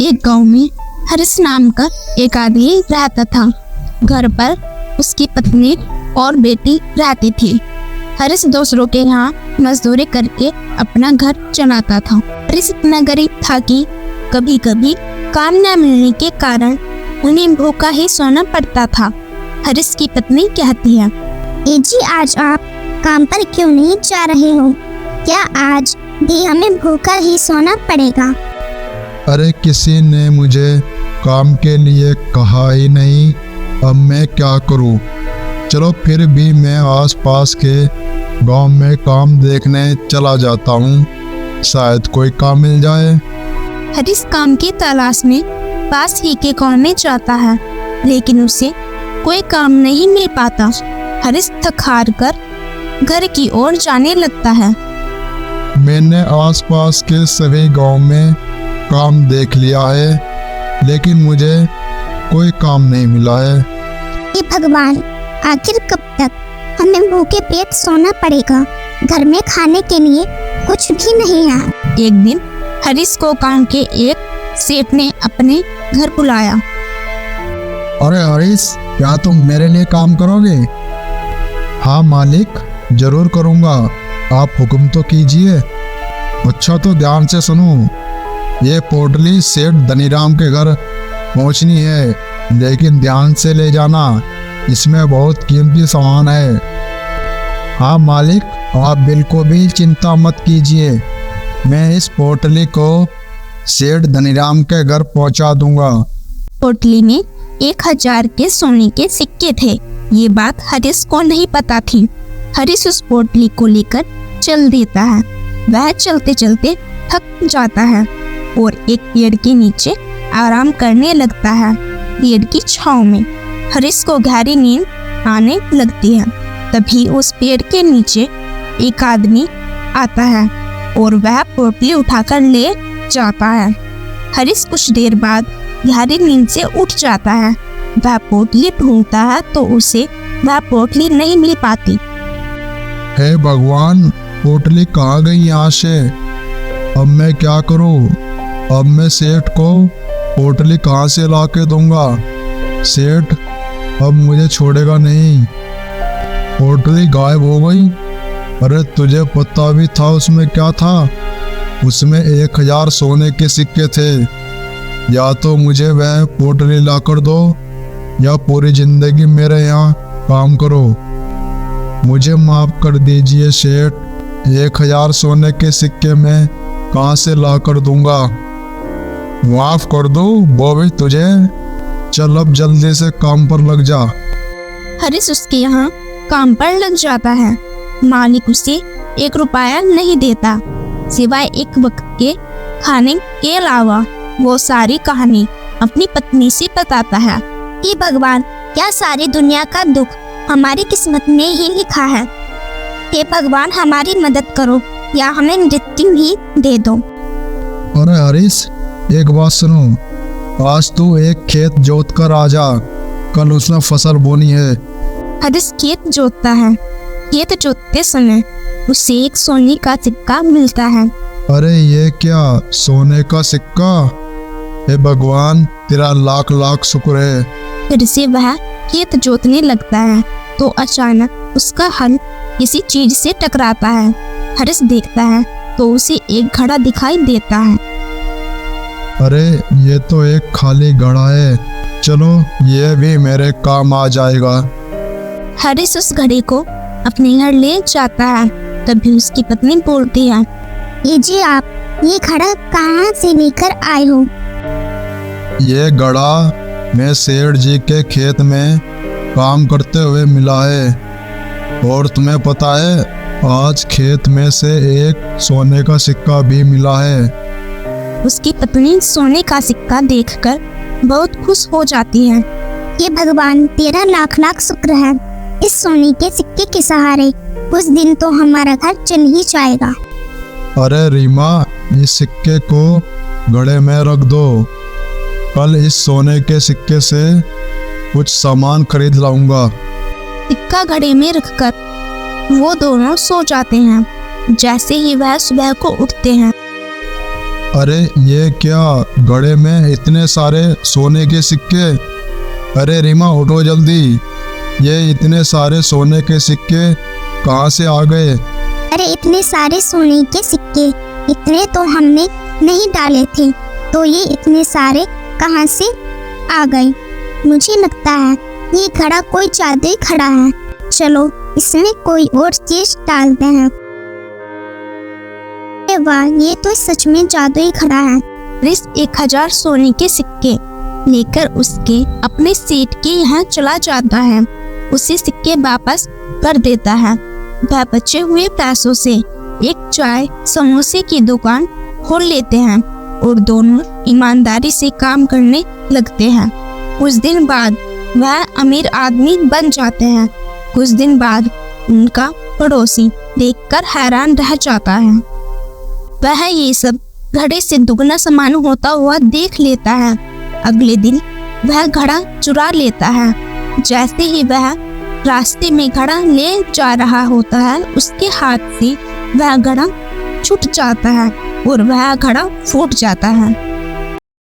एक गांव में हरीश नाम का एक आदमी रहता था। घर पर उसकी पत्नी और बेटी रहती थी। हरीश दूसरों के यहाँ मजदूरी करके अपना घर चलाता था। हरीश इतना गरीब था कि कभी कभी काम न मिलने के कारण उन्हें भूखा ही सोना पड़ता था। हरीश की पत्नी कहती है, जी आज आप काम पर क्यों नहीं जा रहे हो? क्या आज भी हमें भूखा ही सोना पड़ेगा? अरे किसी ने मुझे काम के लिए कहा ही नहीं, अब मैं क्या करूं? चलो फिर भी मैं आसपास के गांव में काम देखने चला जाता हूं, शायद कोई काम मिल जाए। हरीश काम की तलाश में पास ही के गांव में जाता है, लेकिन उसे कोई काम नहीं मिल पाता। हरीश थक हार कर घर की ओर जाने लगता है। मैंने आसपास के सभी गांव में काम देख लिया है, लेकिन मुझे कोई काम नहीं मिला है। हे भगवान, आखिर कब तक हमें भूखे पेट सोना पड़ेगा? घर में खाने के लिए कुछ भी नहीं है। एक दिन हरीश को गांव के एक सेठ ने अपने घर बुलाया। अरे हरीश, क्या तुम मेरे लिए काम करोगे? हाँ मालिक, जरूर करूँगा, आप हुक्म तो कीजिए। अच्छा तो ध्यान से सुनो, ये पोटली सेठ धनीराम के घर पहुँचनी है, लेकिन ध्यान से ले जाना, इसमें बहुत कीमती सामान है। हाँ मालिक, आप बिल्कुल भी चिंता मत कीजिए, मैं इस पोटली को सेठ धनीराम के घर पहुँचा दूंगा। पोटली में 1000 के सोने के सिक्के थे। ये बात हरीश को नहीं पता थी। हरीश उस पोटली को लेकर चल देता है। वह चलते चलते थक जाता है और एक पेड़ के नीचे आराम करने लगता है। पेड़ की छांव में हरीश को गहरी नींद आने लगती है। तभी उस पेड़ के नीचे एक आदमी आता है और वह पोटली उठाकर ले जाता है। हरीश कुछ देर बाद गहरी नींद से उठ जाता है। वह पोटली ढूंढता है तो उसे वह पोटली नहीं मिल पाती। हे भगवान, पोटली कहाँ गई यहाँ से? अब मैं क्या करूँ? अब मैं सेठ को पोटली कहाँ से ला के दूंगा? सेठ अब मुझे छोड़ेगा नहीं। पोटली गायब हो गई। अरे तुझे पता भी था उसमें क्या था? उसमें 1000 सोने के सिक्के थे। या तो मुझे वह पोटली ला कर दो, या पूरी जिंदगी मेरे यहाँ काम करो। मुझे माफ कर दीजिए सेठ, 1000 सोने के सिक्के मैं कहाँ से ला कर दूंगा? माफ कर दो वो भी तुझे। चल अब जल्दी से काम पर लग जा। हरीश उसके यहाँ काम पर लग जाता है। मालिक उसे 1 रुपया नहीं देता, सिवाय एक वक्त के खाने के अलावा। वो सारी कहानी अपनी पत्नी से बताता है। हे भगवान, क्या सारी दुनिया का दुख हमारी किस्मत में ही लिखा है? हे भगवान, हमारी मदद करो या हमें मृत्यु ही दे दो। अरे हरीश, एक बात सुनो, आज तू एक खेत जोत कर आ जा, कल उसने फसल बोनी है। हरीश खेत जोतता है। खेत जोतते समय उसे एक सोने का सिक्का मिलता है। अरे ये क्या, सोने का सिक्का? हे भगवान, तेरा लाख लाख शुक्र है। फिर से वह खेत जोतने लगता है तो अचानक उसका हल किसी चीज से टकराता है। हरीश देखता है तो उसे एक घड़ा दिखाई देता है। अरे ये तो एक खाली घड़ा है, चलो ये भी मेरे काम आ जाएगा। हरीश उस घड़े को अपने घर ले जाता है। तभी उसकी पत्नी बोलती है, जी आप ये घड़ा कहाँ से लेकर आए हो? ये घड़ा मैं सेठ जी के खेत में काम करते हुए मिला है। और तुम्हें पता है, आज खेत में से एक सोने का सिक्का भी मिला है। उसकी पत्नी सोने का सिक्का देखकर बहुत खुश हो जाती है। ये भगवान, तेरा लाख लाख शुक्र है। इस सोने के सिक्के के सहारे उस दिन तो हमारा घर चल ही जाएगा। अरे रीमा, इस सिक्के को घड़े में रख दो, कल इस सोने के सिक्के से कुछ सामान खरीद लाऊंगा। सिक्का घड़े में रखकर वो दोनों सो जाते हैं। जैसे ही वह सुबह को उठते हैं, अरे ये क्या, घड़े में इतने सारे सोने के सिक्के। अरे रीमा उठो जल्दी, ये इतने सारे सोने के सिक्के कहाँ से आ गए? अरे इतने सारे सोने के सिक्के, इतने तो हमने नहीं डाले थे, तो ये इतने सारे कहाँ से आ गए? मुझे लगता है ये घड़ा कोई जादुई घड़ा है। चलो इसमें कोई और चीज डालते हैं। अरे वाह, ये तो सच में जादुई घड़ा है। हरीश 1000 सोने के सिक्के लेकर उसके अपने सेठ के यहाँ चला जाता है। उसे सिक्के वापस कर देता है। वह बचे हुए पैसों से एक चाय समोसे की दुकान खोल लेते हैं और दोनों ईमानदारी से काम करने लगते हैं। कुछ दिन बाद वह अमीर आदमी बन जाते हैं। कुछ दिन बाद उनका पड़ोसी देखकर हैरान रह जाता है। वह ये सब घड़े से दुगना सामान होता हुआ देख लेता है। अगले दिन वह घड़ा चुरा लेता है। जैसे ही वह रास्ते में घड़ा ले जा रहा होता है, उसके हाथ से वह घड़ा छूट जाता है और वह घड़ा फूट जाता है।